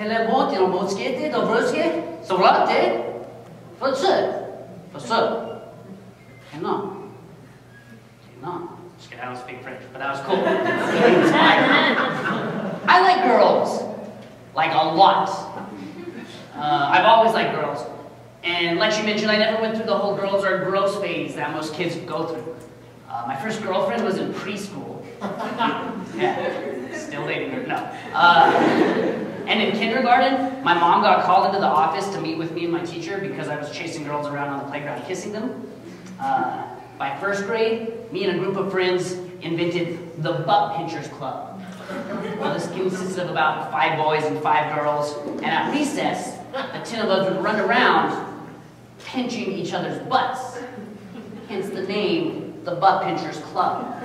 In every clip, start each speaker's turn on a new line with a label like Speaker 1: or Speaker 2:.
Speaker 1: Telebot, Robotskete, Dobrotske, Sovrate, What's up? No. Just kidding, I don't speak French, but that was cool. I like girls, like a lot. I've always liked girls. And like she mentioned, I never went through the whole girls are gross phase that most kids go through. My first girlfriend was in preschool. Yeah, still dating her, no. And in kindergarten, my mom got called into the office to meet with me and my teacher because I was chasing girls around on the playground kissing them. By first grade, me and a group of friends invented the Butt Pinchers Club. Well, this consisted of about 5 boys and 5 girls, and at recess, the 10 of us would run around pinching each other's butts, hence the name, the Butt Pinchers Club.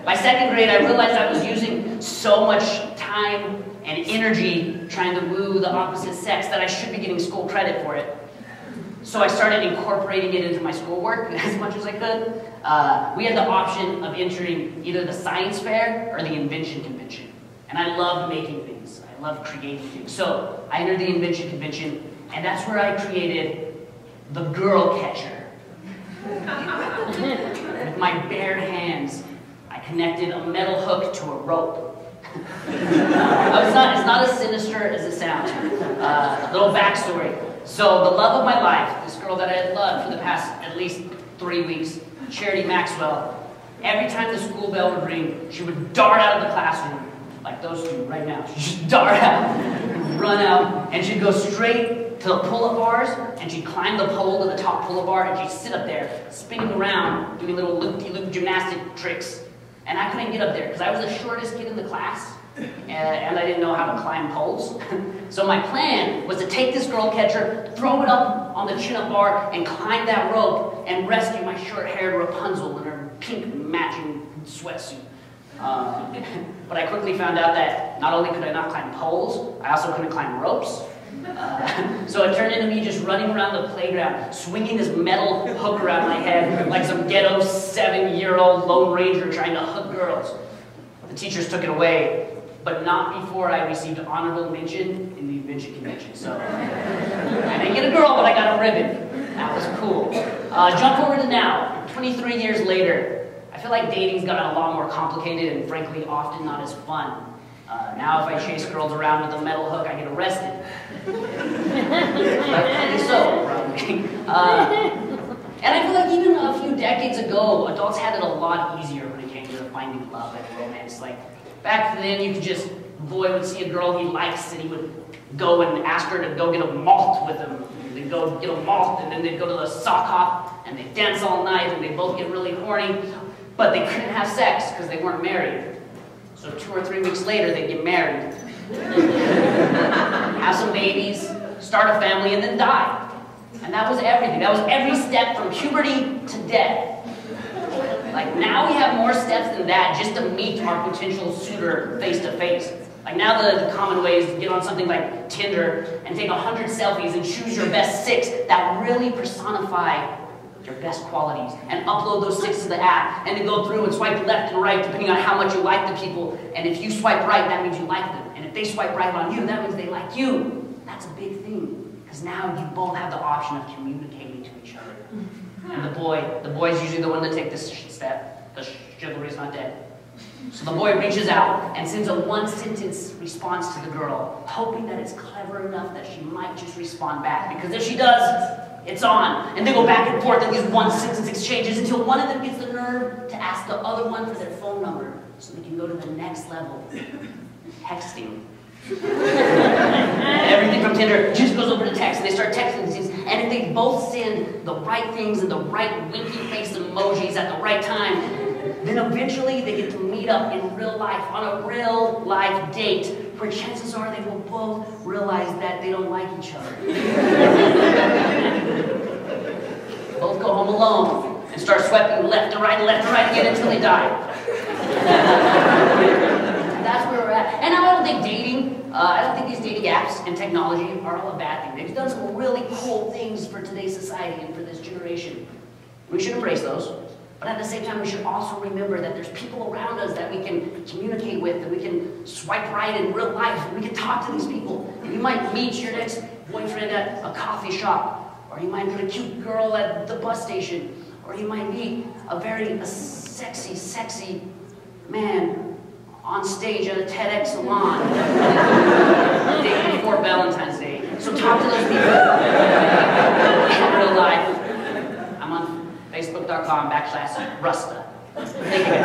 Speaker 1: By second grade, I realized I was using so much time and energy trying to woo the opposite sex that I should be getting school credit for it. So I started incorporating it into my schoolwork as much as I could. We had the option of entering either the science fair or the invention convention. And I loved making things. I loved creating things. So I entered the invention convention, and that's where I created the girl catcher. With my bare hands, I connected a metal hook to a rope. It's not as sinister as it sounds. A little backstory. So the love of my life, this girl that I had loved for the past at least 3 weeks, Charity Maxwell, every time the school bell would ring, she would dart out of the classroom, like those two right now. She'd just dart out, run out, and she'd go straight to the pull-up bars, and she'd climb the pole to the top pull-up bar, and she'd sit up there, spinning around, doing little loop-de-loop gymnastic tricks. And I couldn't get up there, because I was the shortest kid in the class, and I didn't know how to climb poles. So my plan was to take this girl catcher, throw it up on the chin-up bar, and climb that rope, and rescue my short-haired Rapunzel in her pink matching sweatsuit. But I quickly found out that not only could I not climb poles, I also couldn't climb ropes. So it turned into me just running around the playground, swinging this metal hook around my head like some ghetto 7-year-old Lone Ranger trying to hook girls. The teachers took it away, but not before I received an honorable mention in the invention convention. So I didn't get a girl, but I got a ribbon. That was cool. Jump forward to now, 23 years later. I feel like dating's gotten a lot more complicated and frankly often not as fun. Now if I chase girls around with a metal hook, I get arrested. Rightfully so, probably. And I feel like even a few decades ago, adults had it a lot easier when it came to finding love and romance. Like, back then, you could just, a boy would see a girl he likes, and he would go and ask her to go get a malt with him. They'd go get a malt, and then they'd go to the sock hop, and they'd dance all night, and they'd both get really horny, but they couldn't have sex because they weren't married. So 2 or 3 weeks later, they'd get married, have some babies, start a family, and then die. And that was everything. That was every step from puberty to death. Like, now we have more steps than that just to meet our potential suitor face to face. Like, now the common way is to get on something like Tinder and take 100 selfies and choose your best 6 that really personify your best qualities and upload those 6 to the app and then go through and swipe left and right depending on how much you like the people. And if you swipe right, that means you like them. And if they swipe right on you, that means they like you. That's a big thing, because now you both have the option of communicating to each other. And the boy's usually the one to take this step, because chivalry's not dead. So the boy reaches out and sends a 1-sentence response to the girl, hoping that it's clever enough that she might just respond back. Because if she does, it's on. And they go back and forth in these 1-sentence exchanges until one of them gets the nerve to ask the other one for their phone number so they can go to the next level, texting. And everything from Tinder just goes over to text, and they start texting things. And if they both send the right things and the right winky face emojis at the right time, then eventually they get to meet up in real life on a real life date, where chances are they will both realize that they don't like each other. Both go home alone and start swiping left and right again until they die. That's where we're at. And I don't think these dating apps and technology are all a bad thing. They've done some really cool things for today's society and for this generation. We should embrace those. But at the same time, we should also remember that there's people around us that we can communicate with, that we can swipe right in real life, and we can talk to these people. And you might meet your next boyfriend at a coffee shop, or you might meet a cute girl at the bus station, or you might meet a sexy man on stage at a TEDx salon the day before Valentine's Day. So talk to those people in real life. I'm on Facebook.com/Rusta. Thank you.